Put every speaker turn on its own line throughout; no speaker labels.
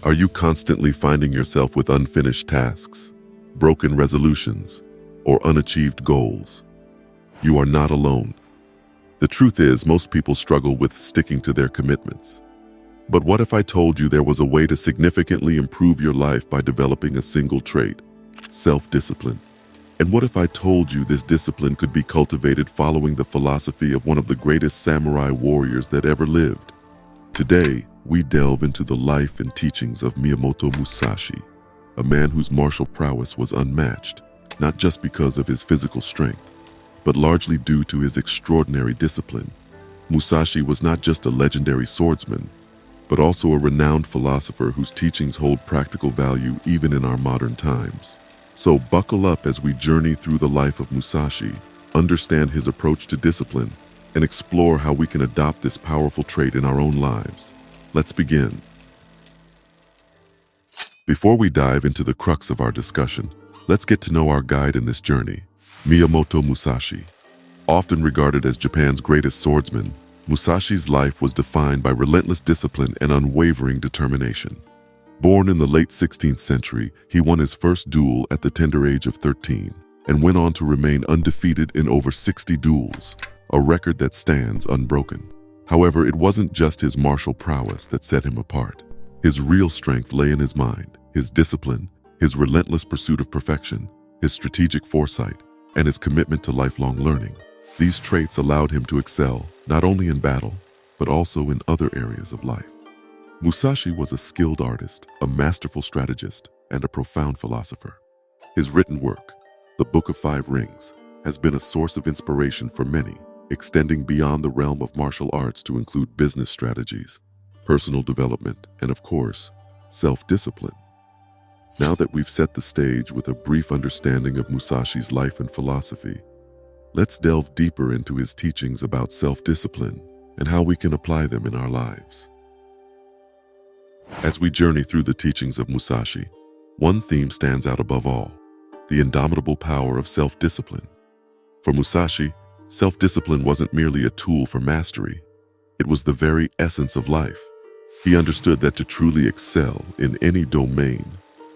Are you constantly finding yourself with unfinished tasks, broken resolutions, or unachieved goals? You are not alone. The truth is, most people struggle with sticking to their commitments. But what if I told you there was a way to significantly improve your life by developing a single trait, self-discipline? And what if I told you this discipline could be cultivated following the philosophy of one of the greatest samurai warriors that ever lived? Today, we delve into the life and teachings of Miyamoto Musashi, a man whose martial prowess was unmatched, not just because of his physical strength, but largely due to his extraordinary discipline. Musashi was not just a legendary swordsman, but also a renowned philosopher whose teachings hold practical value even in our modern times. So buckle up as we journey through the life of Musashi, understand his approach to discipline, and explore how we can adopt this powerful trait in our own lives. Let's begin. Before we dive into the crux of our discussion, let's get to know our guide in this journey, Miyamoto Musashi. Often regarded as Japan's greatest swordsman, Musashi's life was defined by relentless discipline and unwavering determination. Born in the late 16th century, he won his first duel at the tender age of 13 and went on to remain undefeated in over 60 duels, a record that stands unbroken. However, it wasn't just his martial prowess that set him apart. His real strength lay in his mind, his discipline, his relentless pursuit of perfection, his strategic foresight, and his commitment to lifelong learning. These traits allowed him to excel not only in battle, but also in other areas of life. Musashi was a skilled artist, a masterful strategist, and a profound philosopher. His written work, The Book of Five Rings, has been a source of inspiration for many, extending beyond the realm of martial arts to include business strategies, personal development, and of course, self-discipline. Now that we've set the stage with a brief understanding of Musashi's life and philosophy, let's delve deeper into his teachings about self-discipline and how we can apply them in our lives. As we journey through the teachings of Musashi, one theme stands out above all: the indomitable power of self-discipline. For Musashi, self-discipline wasn't merely a tool for mastery, it was the very essence of life. He understood that to truly excel in any domain,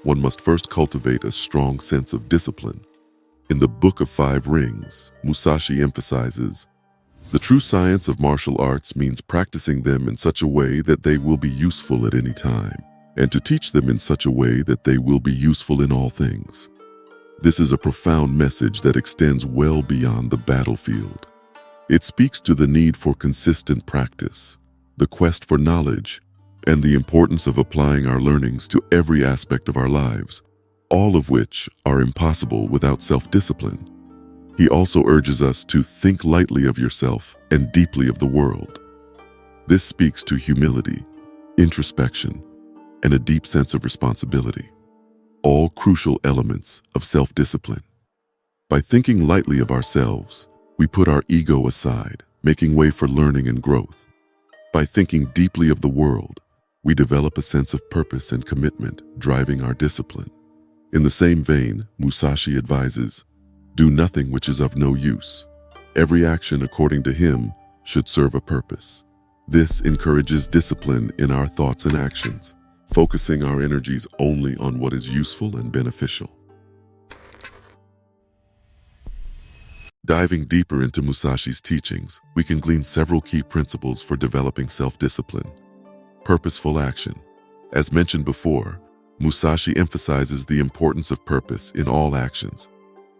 one must first cultivate a strong sense of discipline. In the Book of Five Rings, Musashi emphasizes, "The true science of martial arts means practicing them in such a way that they will be useful at any time, and to teach them in such a way that they will be useful in all things." This is a profound message that extends well beyond the battlefield. It speaks to the need for consistent practice, the quest for knowledge, and the importance of applying our learnings to every aspect of our lives, all of which are impossible without self-discipline. He also urges us to think lightly of yourself and deeply of the world. This speaks to humility, introspection, and a deep sense of responsibility, all crucial elements of self-discipline. By thinking lightly of ourselves, we put our ego aside, making way for learning and growth. By thinking deeply of the world, we develop a sense of purpose and commitment driving our discipline. In the same vein, Musashi advises, "Do nothing which is of no use." Every action, according to him, should serve a purpose. This encourages discipline in our thoughts and actions, focusing our energies only on what is useful and beneficial. Diving deeper into Musashi's teachings, we can glean several key principles for developing self-discipline. Purposeful action. As mentioned before, Musashi emphasizes the importance of purpose in all actions.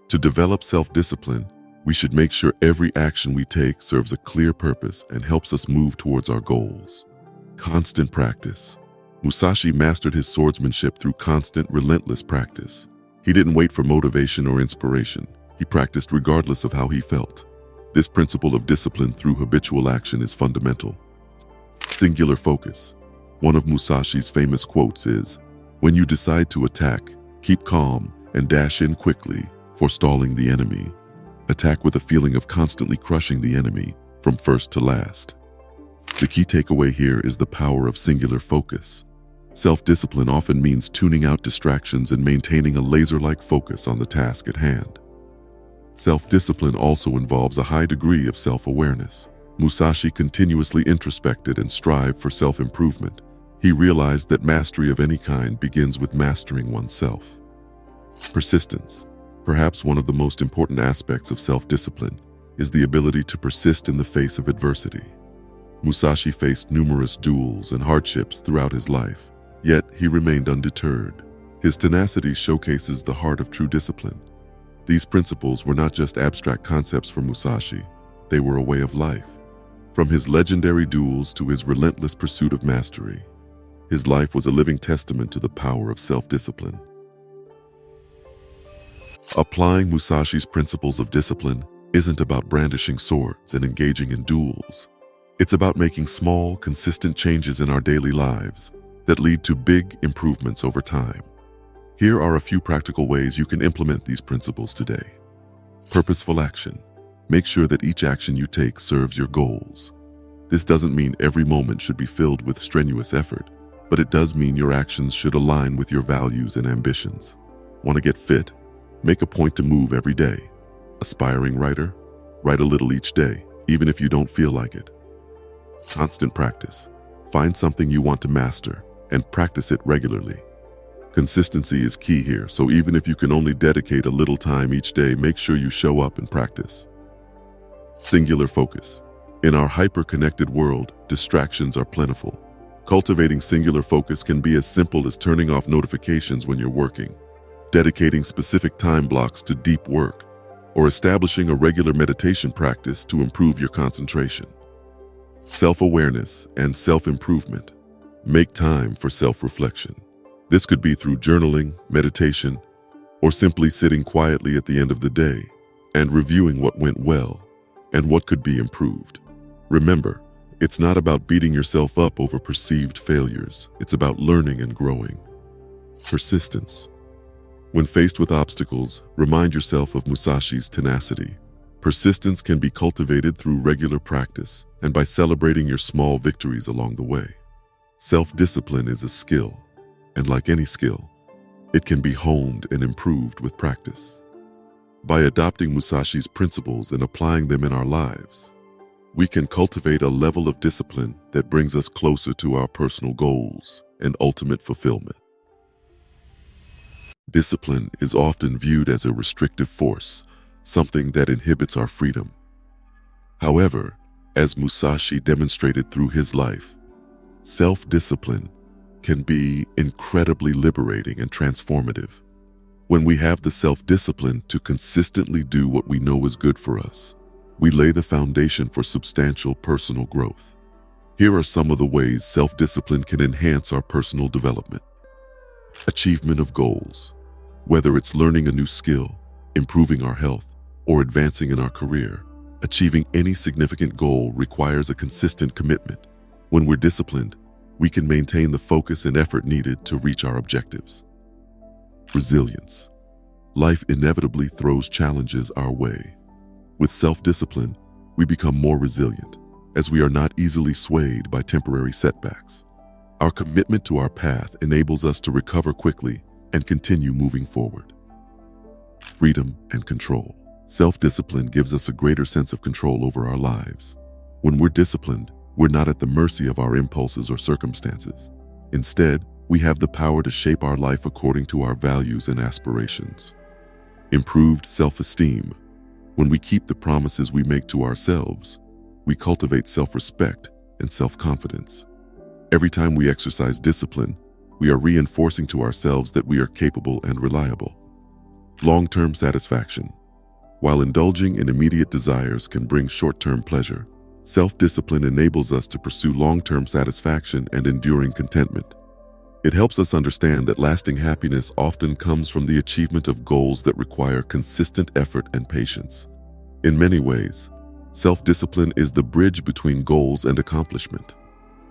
To develop self-discipline, we should make sure every action we take serves a clear purpose and helps us move towards our goals. Constant practice. Musashi mastered his swordsmanship through constant, relentless practice. He didn't wait for motivation or inspiration. He practiced regardless of how he felt. This principle of discipline through habitual action is fundamental. Singular focus. One of Musashi's famous quotes is, "When you decide to attack, keep calm and dash in quickly, forestalling the enemy. Attack with a feeling of constantly crushing the enemy from first to last." The key takeaway here is the power of singular focus. Self-discipline often means tuning out distractions and maintaining a laser-like focus on the task at hand. Self-discipline also involves a high degree of self-awareness. Musashi continuously introspected and strived for self-improvement. He realized that mastery of any kind begins with mastering oneself. Persistence. Perhaps one of the most important aspects of self-discipline is the ability to persist in the face of adversity. Musashi faced numerous duels and hardships throughout his life, yet he remained undeterred. His tenacity showcases the heart of true discipline. These principles were not just abstract concepts for Musashi, they were a way of life. From his legendary duels to his relentless pursuit of mastery, his life was a living testament to the power of self-discipline. Applying Musashi's principles of discipline isn't about brandishing swords and engaging in duels. It's about making small, consistent changes in our daily lives that lead to big improvements over time. Here are a few practical ways you can implement these principles today. Purposeful action. Make sure that each action you take serves your goals. This doesn't mean every moment should be filled with strenuous effort, but it does mean your actions should align with your values and ambitions. Want to get fit? Make a point to move every day. Aspiring writer? Write a little each day, even if you don't feel like it. Constant practice. Find something you want to master and practice it regularly. Consistency is key here, so even if you can only dedicate a little time each day, make sure you show up and practice. Singular focus. In our hyper-connected world, distractions are plentiful. Cultivating singular focus can be as simple as turning off notifications when you're working, dedicating specific time blocks to deep work, or establishing a regular meditation practice to improve your concentration. Self-awareness and self-improvement. Make time for self-reflection. This could be through journaling, meditation, or simply sitting quietly at the end of the day and reviewing what went well and what could be improved. Remember, it's not about beating yourself up over perceived failures. It's about learning and growing. Persistence. When faced with obstacles, remind yourself of Musashi's tenacity. Persistence can be cultivated through regular practice and by celebrating your small victories along the way. Self-discipline is a skill, and like any skill, it can be honed and improved with practice. By adopting Musashi's principles and applying them in our lives, we can cultivate a level of discipline that brings us closer to our personal goals and ultimate fulfillment. Discipline is often viewed as a restrictive force, something that inhibits our freedom. However, as Musashi demonstrated through his life, self-discipline can be incredibly liberating and transformative. When we have the self-discipline to consistently do what we know is good for us, we lay the foundation for substantial personal growth. Here are some of the ways self-discipline can enhance our personal development. Achievement of goals. Whether it's learning a new skill, improving our health, or advancing in our career, achieving any significant goal requires a consistent commitment. When we're disciplined, we can maintain the focus and effort needed to reach our objectives. Resilience. Life inevitably throws challenges our way. With self-discipline, we become more resilient, as we are not easily swayed by temporary setbacks. Our commitment to our path enables us to recover quickly and continue moving forward. Freedom and control. Self-discipline gives us a greater sense of control over our lives. When we're disciplined, we're not at the mercy of our impulses or circumstances. Instead, we have the power to shape our life according to our values and aspirations. Improved self-esteem. When we keep the promises we make to ourselves, we cultivate self-respect and self-confidence. Every time we exercise discipline, we are reinforcing to ourselves that we are capable and reliable. Long-term satisfaction. While indulging in immediate desires can bring short-term pleasure, self-discipline enables us to pursue long-term satisfaction and enduring contentment. It helps us understand that lasting happiness often comes from the achievement of goals that require consistent effort and patience. In many ways, self-discipline is the bridge between goals and accomplishment.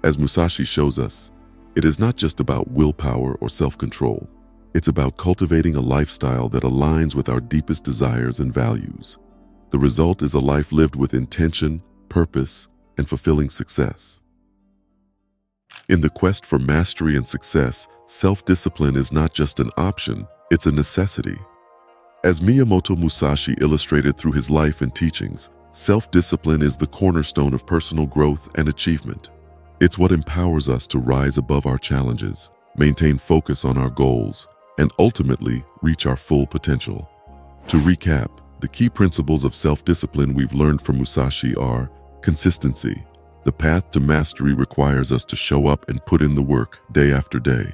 As Musashi shows us, it is not just about willpower or self-control. It's about cultivating a lifestyle that aligns with our deepest desires and values. The result is a life lived with intention, purpose, and fulfilling success. In the quest for mastery and success, self-discipline is not just an option, it's a necessity. As Miyamoto Musashi illustrated through his life and teachings, self-discipline is the cornerstone of personal growth and achievement. It's what empowers us to rise above our challenges, maintain focus on our goals, and ultimately reach our full potential. To recap, the key principles of self-discipline we've learned from Musashi are consistency. The path to mastery requires us to show up and put in the work day after day.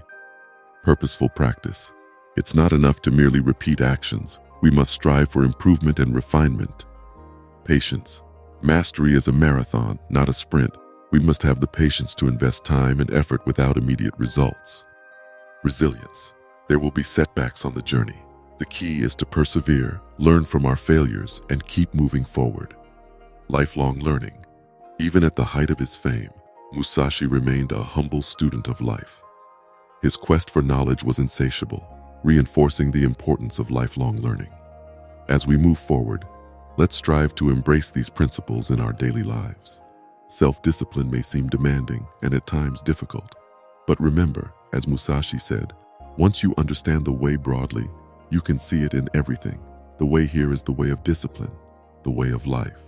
Purposeful practice. It's not enough to merely repeat actions. We must strive for improvement and refinement. Patience. Mastery is a marathon, not a sprint. We must have the patience to invest time and effort without immediate results. Resilience. There will be setbacks on the journey. The key is to persevere, learn from our failures, and keep moving forward. Lifelong learning. Even at the height of his fame, Musashi remained a humble student of life. His quest for knowledge was insatiable, reinforcing the importance of lifelong learning. As we move forward, let's strive to embrace these principles in our daily lives. Self-discipline may seem demanding and at times difficult, but remember, as Musashi said, once you understand the way broadly, you can see it in everything. The way here is the way of discipline, the way of life.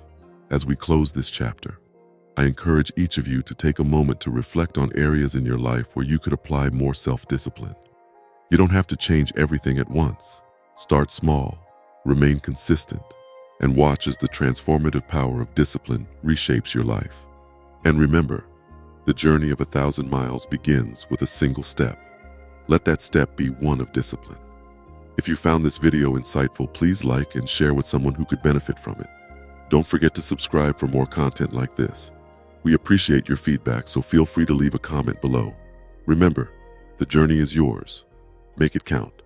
As we close this chapter, I encourage each of you to take a moment to reflect on areas in your life where you could apply more self-discipline. You don't have to change everything at once. Start small, remain consistent, and watch as the transformative power of discipline reshapes your life. And remember, the journey of 1,000 miles begins with a single step. Let that step be one of discipline. If you found this video insightful, please like and share with someone who could benefit from it. Don't forget to subscribe for more content like this. We appreciate your feedback, so feel free to leave a comment below. Remember, the journey is yours. Make it count.